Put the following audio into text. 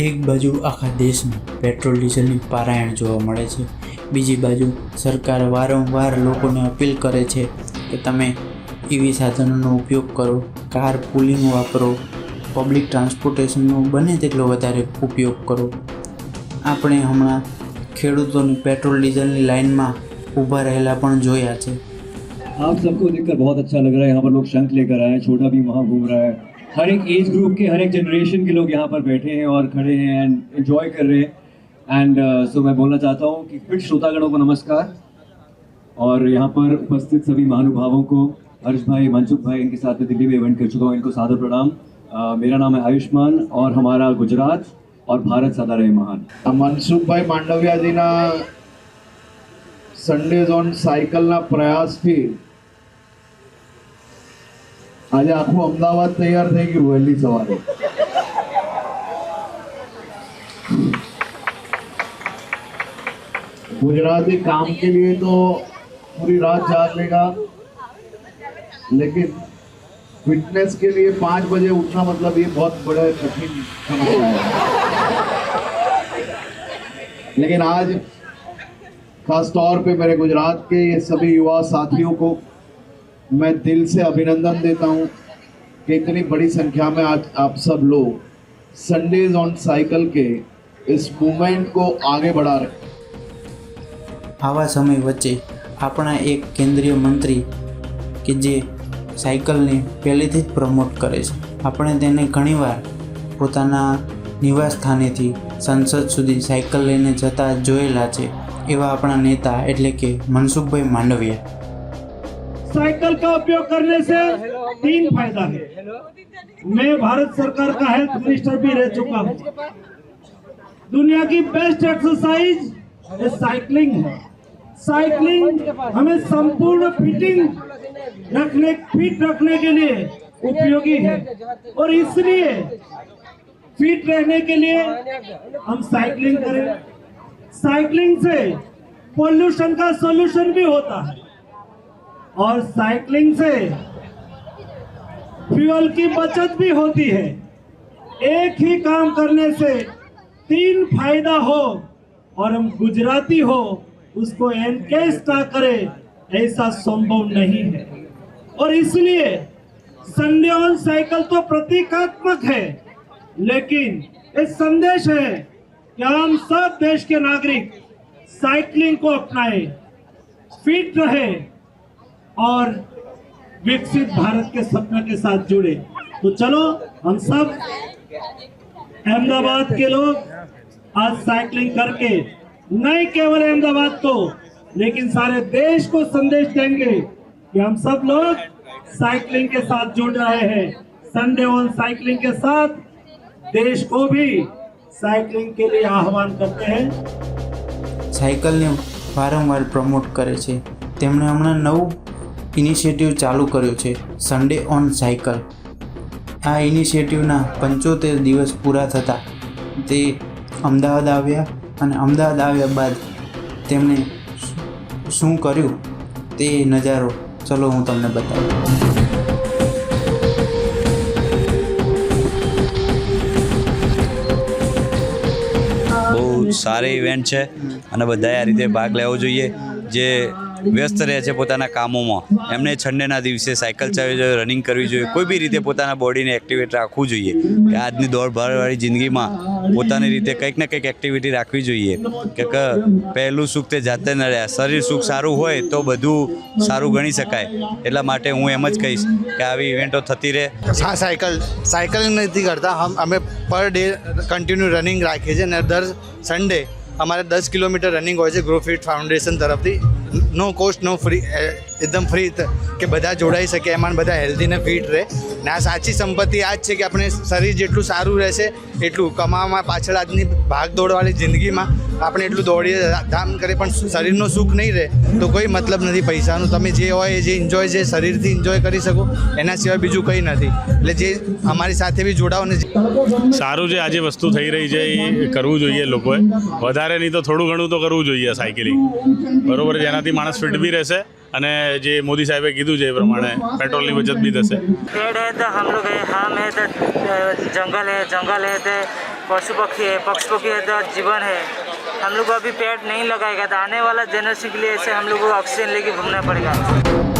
એક બાજુ આખા દેશમાં પેટ્રોલ ડીઝલની પારાયણ જોવા મળે છે, બીજી બાજુ સરકાર વારંવાર લોકોને અપીલ કરે છે કે તમે EV સાધનોનો ઉપયોગ કરો, કાર પુલિંગ વાપરો, પબ્લિક ટ્રાન્સપોર્ટેશનનો બને તેટલો વધારે ઉપયોગ કરો. આપણે હમણાં ખેડૂતોની પેટ્રોલ ડીઝલની લાઇનમાં ઊભા રહેલા પણ જોયા છે. आप सबको देखकर बहुत अच्छा लग रहा है. यहाँ पर लोग शंख लेकर आए हैं, छोटा भी वहाँ घूम रहा है. हर एक एज ग्रुप के, हर एक जनरेशन के लोग यहाँ पर बैठे हैं और खड़े हैं एंड एंजॉय कर रहे हैं. एंड सो मैं बोलना चाहता हूँ कि फिर श्रोतागणों को नमस्कार और यहाँ पर उपस्थित सभी महानुभावों को, हर्ष भाई, मनसुख भाई, इनके साथ में दिल्ली में इवेंट कर चुका हूँ, इनको सादर प्रणाम. मेरा नाम है आयुष्मान और हमारा गुजरात और भारत सदा रहे महान. मनसुख भाई मांडवियाजीना સન્ડેઝ ઓન સાયકલના પ્રયાસથી આજે આખું અમદાવાદ તૈયાર થઈ ગયું વહેલી સવારે. गुजराती काम के लिए तो पूरी रात जाग लेगा, लेकिन फिटनेस के लिए 5 बजे उठना मतलब ये बहुत बड़ा कठिन समस्या है. लेकिन आज खास तौर पे मेरे गुजरात के ये सभी युवा साथियों को मैं दिल से अभिनंदन देता हूँ कि इतनी बड़ी संख्या में आज आप सब लोग संडेज ऑन साइकिल के इस मूवमेंट को आगे बढ़ा रहे हैं. આવા સમય વચ્ચે આપણા એક કેન્દ્રીય મંત્રી કે જે સાયકલને પહેલેથી જ પ્રમોટ કરે છે, આપણે તેને ઘણીવાર પોતાના નિવાસ સ્થાનેથી સંસદ સુધી સાયકલ લઈને જતા જોયેલા છે. એવા આપણા નેતા એટલે કે મનસુખભાઈ માંડવિયા. साइकिल का उपयोग करने से 3 फायदा है. मैं भारत सरकार का हेल्थ मिनिस्टर भी रह चुका हूँ. दुनिया की बेस्ट एक्सरसाइज साइकिलिंग है. साइकिलिंग हमें संपूर्ण फिट रखने के लिए उपयोगी है और इसलिए फिट रहने के लिए हम साइकिलिंग करें. साइकिलिंग से पोल्यूशन का सॉल्यूशन भी होता है और साइकिलिंग से फ्यूल की बचत भी होती है. एक ही काम करने से 3 फायदा हो और हम गुजराती हो उसको एनकेस ना करे ऐसा संभव नहीं है. और इसलिए संडे ऑन साइकिल तो प्रतीकात्मक है, लेकिन एक संदेश है कि हम सब देश के नागरिक साइकिलिंग को अपनाएं, फिट रहे और विकसित भारत के सपने के साथ जुड़े. तो चलो हम सब अहमदाबाद के लोग आज साइकिलिंग करके नहीं केवल अहमदाबाद को लेकिन सारे देश को संदेश देंगे कि हम सब लोग साइकिलिंग के साथ जुड़ रहे हैं. संडे ऑन साइकिलिंग के साथ देश को भी साइकिलिंग के लिए आह्वान करते हैं. સાયકલને વારંવાર પ્રમોટ કરે છે. તેમણે હમણાં નવું ઇનિશિયેટિવ ચાલુ કર્યું છે, સન્ડે ઓન સાયકલ. આ ઇનિશિયેટિવના 75 દિવસ પૂરા થતાં તે અમદાવાદ આવ્યા અને અમદાવાદ આવ્યા બાદ તેમણે શું કર્યું તે નજારો ચલો હું તમને બતાવું. બહુ સારી ઇવેન્ટ છે અને બધાએ આ રીતે ભાગ લેવો જોઈએ. જે વ્યસ્ત રહે છે પોતાના કામોમાં, એમને સન્ડેના દિવસે સાયકલ ચલાવવી જોઈએ, રનિંગ કરવી જોઈએ, કોઈ બી રીતે પોતાના બોડીને એક્ટિવેટ રાખવું જોઈએ. કે આજની દોડભાડવાળી જિંદગીમાં પોતાની રીતે કંઈક ને કંઈક એક્ટિવિટી રાખવી જોઈએ. કે પહેલું સુખ તે જાતે ન રહ્યા. શરીર સુખ સારું હોય તો બધું સારું ગણી શકાય. એટલા માટે હું એમ જ કહીશ કે આવી ઇવેન્ટો થતી રહે. હા, સાયકલિંગ નથી કરતા, અમે પર ડે કન્ટિન્યુ રનિંગ રાખીએ છીએ અને દર સન્ડે અમારે 10 કિલોમીટર રનિંગ હોય છે ગ્રો ફિટ ફાઉન્ડેશન તરફથી. નો કોસ્ટ, નો ફ્રી, એકદમ ફ્રી કે બધા જોડાઈ શકે, એમાં બધા હેલ્ધી ને ફિટ રહે. ને આ સાચી સંપત્તિ આ જ છે કે આપણે શરીર જેટલું સારું રહેશે એટલું કમાવામાં પાછળ આજની ભાગ દોડવાળી જિંદગીમાં આપણે એટલું દોડીએ, ધામ કરીએ, પણ શરીરનું સુખ નહીં રહે તો કોઈ મતલબ નથી પૈસાનું. તમે જે હોય જે એન્જોય છે શરીરથી એન્જોય કરી શકો, એના સિવાય બીજું કંઈ નથી. એટલે જે અમારી સાથે બી જોડાઓ ને. સારું છે, આજે વસ્તુ થઈ રહી છે એ કરવું જોઈએ લોકોએ. વધારે નહીં તો થોડું ઘણું તો કરવું જોઈએ સાયકલિંગ, બરોબર. જેનાથી માણસ ફિટ બી રહેશે અને જે મોદી સાહેબે કીધું છે એ પ્રમાણે પેટ્રોલની બચત બી થશે. पेड़ है तो हम लोग है, हम है तो जंगल है तो पशु पक्षी है, पक्षी पक्षी है तो जीवन है। हम लोग को अभी पेड़ नहीं लगाएगा तो आने वाला जनरेशन के लिए ऐसे हम लोग को ऑक्सीजन लेके घूमना पड़ेगा।